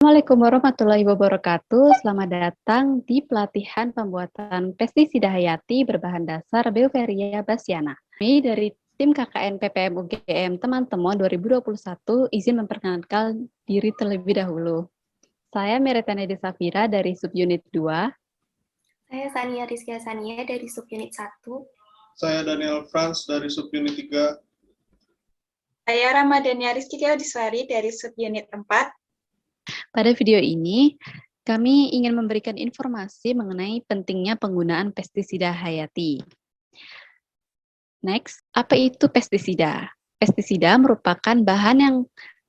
Assalamualaikum warahmatullahi wabarakatuh. Selamat datang di pelatihan pembuatan pestisida hayati berbahan dasar Beauveria bassiana. Kami dari tim KKN PPM UGM teman-teman 2021 izin memperkenalkan diri terlebih dahulu. Saya Meretana Desafira dari subunit 2. Saya Sania Rizkia Sania dari subunit 1. Saya Daniel Franz dari subunit 3. Saya Ramadhania Rizky Diswari dari subunit 4. Pada video ini, kami ingin memberikan informasi mengenai pentingnya penggunaan pestisida hayati. Next, apa itu pestisida? Pestisida merupakan bahan yang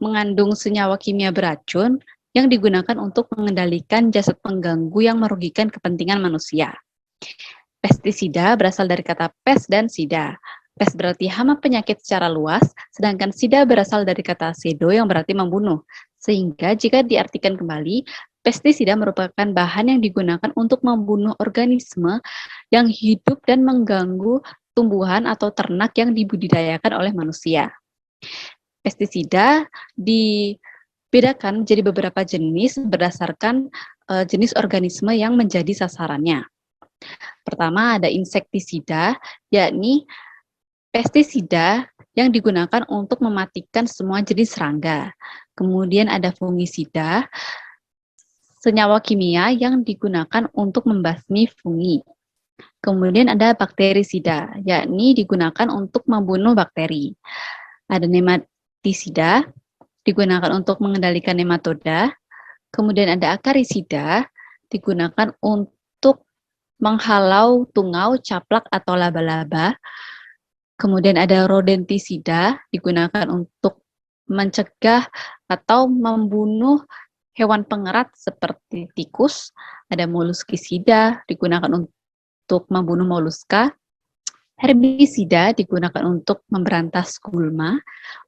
mengandung senyawa kimia beracun yang digunakan untuk mengendalikan zat pengganggu yang merugikan kepentingan manusia. Pestisida berasal dari kata pes dan sida. Pes berarti hama penyakit secara luas, sedangkan sida berasal dari kata sedo yang berarti membunuh. Sehingga jika diartikan kembali, pestisida merupakan bahan yang digunakan untuk membunuh organisme yang hidup dan mengganggu tumbuhan atau ternak yang dibudidayakan oleh manusia. Pestisida dibedakan menjadi beberapa jenis berdasarkan jenis organisme yang menjadi sasarannya. Pertama ada insektisida, yakni pestisida yang digunakan untuk mematikan semua jenis serangga. Kemudian ada fungisida, senyawa kimia yang digunakan untuk membasmi fungi. Kemudian ada bakterisida, yakni digunakan untuk membunuh bakteri. Ada nematisida, digunakan untuk mengendalikan nematoda. Kemudian ada akarisida, digunakan untuk menghalau tungau, caplak, atau laba-laba. Kemudian ada rodentisida, digunakan untuk mencegah atau membunuh hewan pengerat seperti tikus. Ada moluskisida, digunakan untuk membunuh moluska. Herbisida digunakan untuk memberantas gulma.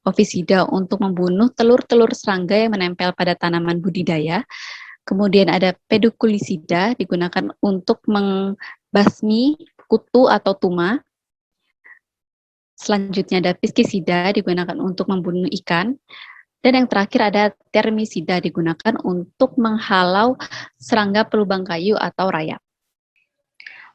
Ovisida untuk membunuh telur-telur serangga yang menempel pada tanaman budidaya. Kemudian ada pedukulisida, digunakan untuk membasmi kutu atau tuma. Selanjutnya ada piskisida, digunakan untuk membunuh ikan. Dan yang terakhir ada termisida, digunakan untuk menghalau serangga pelubang kayu atau rayap.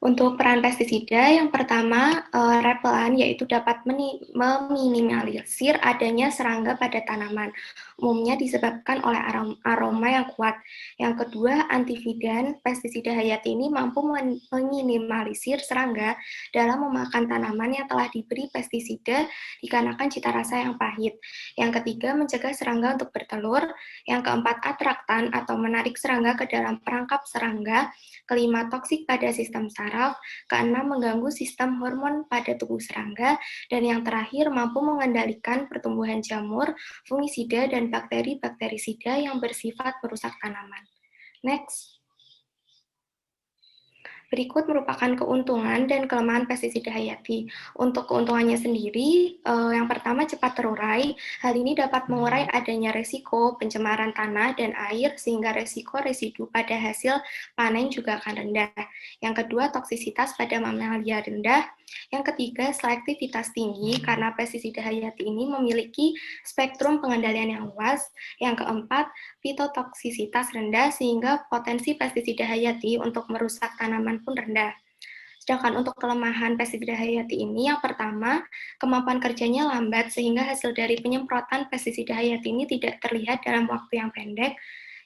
Untuk peran pestisida, yang pertama, repelan, yaitu dapat meminimalisir adanya serangga pada tanaman, umumnya disebabkan oleh aroma yang kuat. Yang kedua, antividan, pestisida hayati ini mampu meminimalisir serangga dalam memakan tanaman yang telah diberi pestisida dikarenakan cita rasa yang pahit. Yang ketiga, mencegah serangga untuk bertelur. Yang keempat, atraktan atau menarik serangga ke dalam perangkap serangga. Kelima, toksik pada sistem saraf. Keenam, mengganggu sistem hormon pada tubuh serangga. Dan yang terakhir, mampu mengendalikan pertumbuhan jamur, fungisida, dan bakteri-bakterisida yang bersifat merusak tanaman. Next. Berikut merupakan keuntungan dan kelemahan pestisida hayati. Untuk keuntungannya sendiri, yang pertama cepat terurai. Hal ini dapat mengurai adanya resiko pencemaran tanah dan air sehingga resiko residu pada hasil panen juga akan rendah. Yang kedua, toksisitas pada mamalia rendah. Yang ketiga, selektivitas tinggi karena pestisida hayati ini memiliki spektrum pengendalian yang luas. Yang keempat, fitotoksisitas rendah sehingga potensi pestisida hayati untuk merusak tanaman pun rendah. Sedangkan untuk kelemahan pestisida hayati ini, yang pertama, kemampuan kerjanya lambat sehingga hasil dari penyemprotan pestisida hayati ini tidak terlihat dalam waktu yang pendek.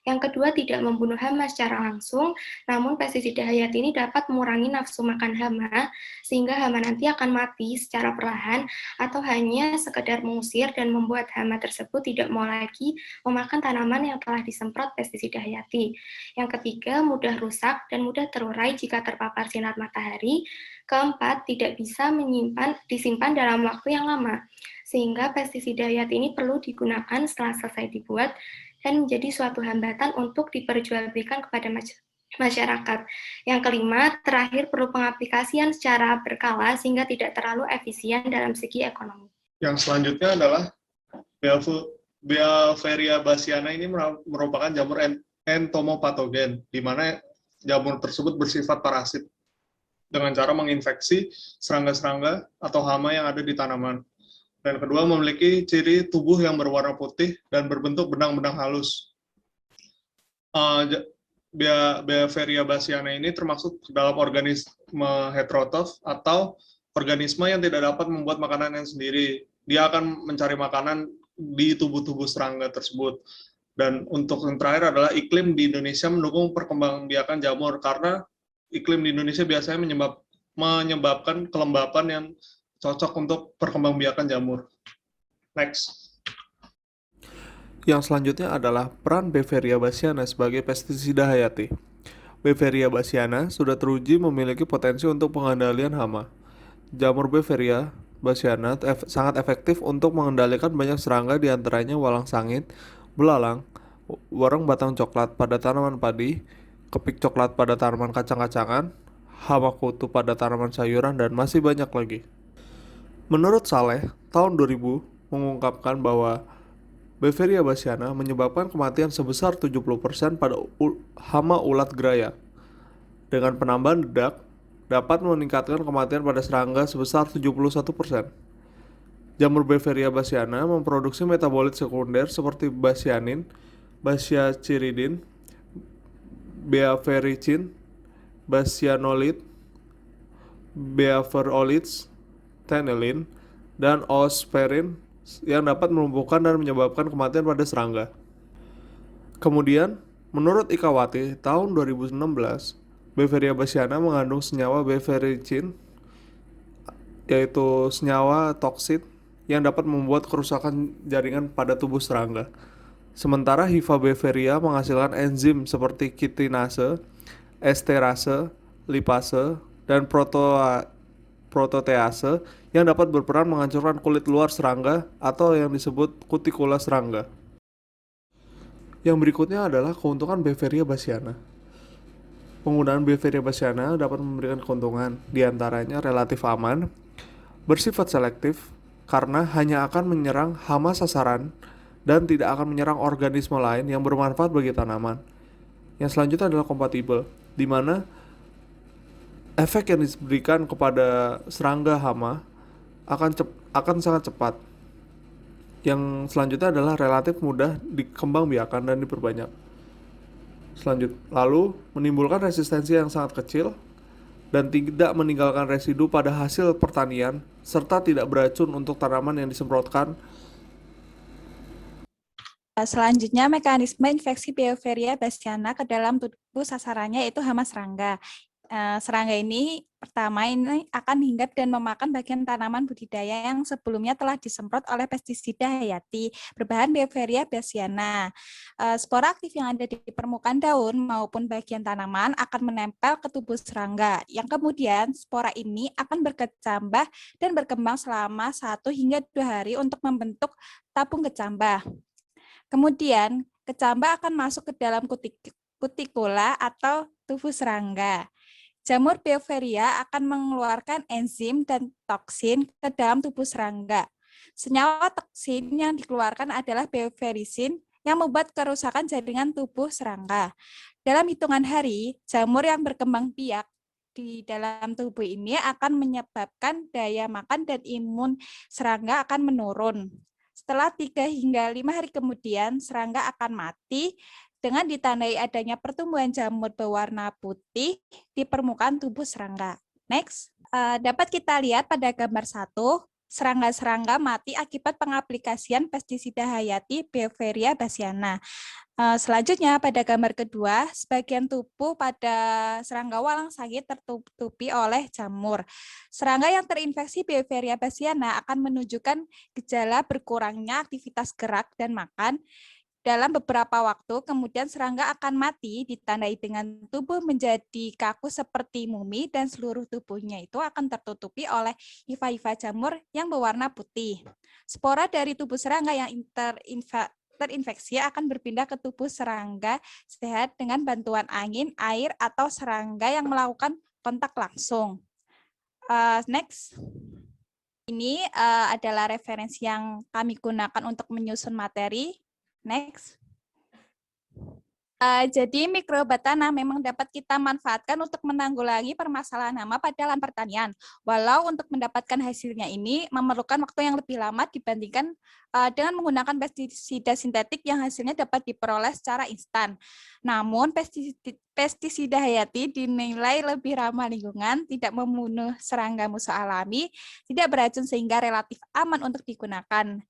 Yang kedua, tidak membunuh hama secara langsung, namun pestisida hayati ini dapat mengurangi nafsu makan hama, sehingga hama nanti akan mati secara perlahan, atau hanya sekedar mengusir dan membuat hama tersebut tidak mau lagi memakan tanaman yang telah disemprot pestisida hayati. Yang ketiga, mudah rusak dan mudah terurai jika terpapar sinar matahari. Keempat, tidak bisa disimpan dalam waktu yang lama, sehingga pestisida hayati ini perlu digunakan setelah selesai dibuat, dan menjadi suatu hambatan untuk diperjualbelikan kepada masyarakat. Yang kelima, terakhir perlu pengaplikasian secara berkala sehingga tidak terlalu efisien dalam segi ekonomi. Yang selanjutnya adalah Beauveria bassiana ini merupakan jamur entomopatogen, di mana jamur tersebut bersifat parasit dengan cara menginfeksi serangga-serangga atau hama yang ada di tanaman. Dan kedua, memiliki ciri tubuh yang berwarna putih dan berbentuk benang-benang halus. Beaveria bassiana ini termasuk dalam organisme heterotrof atau organisme yang tidak dapat membuat makanannya sendiri. Dia akan mencari makanan di tubuh-tubuh serangga tersebut. Dan untuk yang terakhir adalah iklim di Indonesia mendukung perkembangbiakan jamur, karena iklim di Indonesia biasanya menyebabkan kelembapan yang cocok untuk perkembangbiakan jamur. Next. Yang selanjutnya adalah peran Beaveria bassiana sebagai pestisida hayati. Beaveria bassiana sudah teruji memiliki potensi untuk pengendalian hama. Jamur Beaveria bassiana sangat efektif untuk mengendalikan banyak serangga, diantaranya walang sangit, belalang, warang batang coklat pada tanaman padi, kepik coklat pada tanaman kacang-kacangan, hama kutu pada tanaman sayuran, dan masih banyak lagi. Menurut Saleh, tahun 2000 mengungkapkan bahwa Beaveria bassiana menyebabkan kematian sebesar 70% pada hama ulat geraya. Dengan penambahan dedak, dapat meningkatkan kematian pada serangga sebesar 71%. Jamur Beaveria bassiana memproduksi metabolit sekunder seperti bassianin, bassiaciridin, beavericin, bassianolit, beaverolits, tenelin, dan oosperin yang dapat melumpuhkan dan menyebabkan kematian pada serangga. Kemudian, menurut Ikawati, tahun 2016, Beaveria bassiana mengandung senyawa beavericin, yaitu senyawa toksit yang dapat membuat kerusakan jaringan pada tubuh serangga. Sementara hifa Beaveria menghasilkan enzim seperti kitinase, esterase, lipase, dan prototease yang dapat berperan menghancurkan kulit luar serangga atau yang disebut kutikula serangga. Yang berikutnya adalah keuntungan Beaveria bassiana. Penggunaan Beaveria bassiana dapat memberikan keuntungan, diantaranya relatif aman, bersifat selektif, karena hanya akan menyerang hama sasaran dan tidak akan menyerang organisme lain yang bermanfaat bagi tanaman. Yang selanjutnya adalah kompatibel, di mana efek yang diberikan kepada serangga hama akan sangat cepat. Yang selanjutnya adalah relatif mudah dikembangbiakan dan diperbanyak. Lalu menimbulkan resistensi yang sangat kecil dan tidak meninggalkan residu pada hasil pertanian, serta tidak beracun untuk tanaman yang disemprotkan. Selanjutnya, mekanisme infeksi Beaveria bassiana ke dalam tubuh sasarannya yaitu hama serangga. Serangga ini akan hinggap dan memakan bagian tanaman budidaya yang sebelumnya telah disemprot oleh pestisida hayati berbahan Beaveria bassiana. Spora aktif yang ada di permukaan daun maupun bagian tanaman akan menempel ke tubuh serangga, yang kemudian spora ini akan berkecambah dan berkembang selama 1 hingga 2 hari untuk membentuk tabung kecambah. Kemudian, kecambah akan masuk ke dalam kutikula atau tubuh serangga. Jamur Beaveria akan mengeluarkan enzim dan toksin ke dalam tubuh serangga. Senyawa toksin yang dikeluarkan adalah beavericin yang membuat kerusakan jaringan tubuh serangga. Dalam hitungan hari, jamur yang berkembang biak di dalam tubuh ini akan menyebabkan daya makan dan imun serangga akan menurun. Setelah 3 hingga 5 hari kemudian, serangga akan mati dengan ditandai adanya pertumbuhan jamur berwarna putih di permukaan tubuh serangga. Next, dapat kita lihat pada gambar 1, serangga-serangga mati akibat pengaplikasian pestisida hayati Beaveria bassiana. Selanjutnya, pada gambar kedua, sebagian tubuh pada serangga walang sangit tertutupi oleh jamur. Serangga yang terinfeksi Beaveria bassiana akan menunjukkan gejala berkurangnya aktivitas gerak dan makan. Dalam beberapa waktu, kemudian serangga akan mati ditandai dengan tubuh menjadi kaku seperti mumi dan seluruh tubuhnya itu akan tertutupi oleh hifa-hifa jamur yang berwarna putih. Spora dari tubuh serangga yang terinfeksi akan berpindah ke tubuh serangga sehat dengan bantuan angin, air, atau serangga yang melakukan kontak langsung. Next. Ini adalah referensi yang kami gunakan untuk menyusun materi. Next. Jadi mikroobat tanah memang dapat kita manfaatkan untuk menanggulangi permasalahan hama pada lahan pertanian. Walau untuk mendapatkan hasilnya ini memerlukan waktu yang lebih lama dibandingkan dengan menggunakan pestisida sintetik yang hasilnya dapat diperoleh secara instan. Namun pestisida hayati dinilai lebih ramah lingkungan, tidak membunuh serangga musuh alami, tidak beracun sehingga relatif aman untuk digunakan.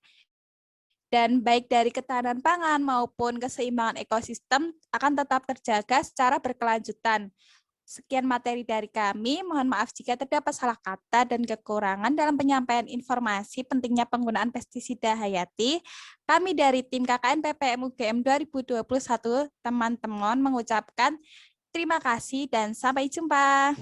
Dan baik dari ketahanan pangan maupun keseimbangan ekosistem akan tetap terjaga secara berkelanjutan. Sekian materi dari kami, mohon maaf jika terdapat salah kata dan kekurangan dalam penyampaian informasi pentingnya penggunaan pestisida hayati. Kami dari tim KKN PPM UGM 2021, teman-teman mengucapkan terima kasih dan sampai jumpa.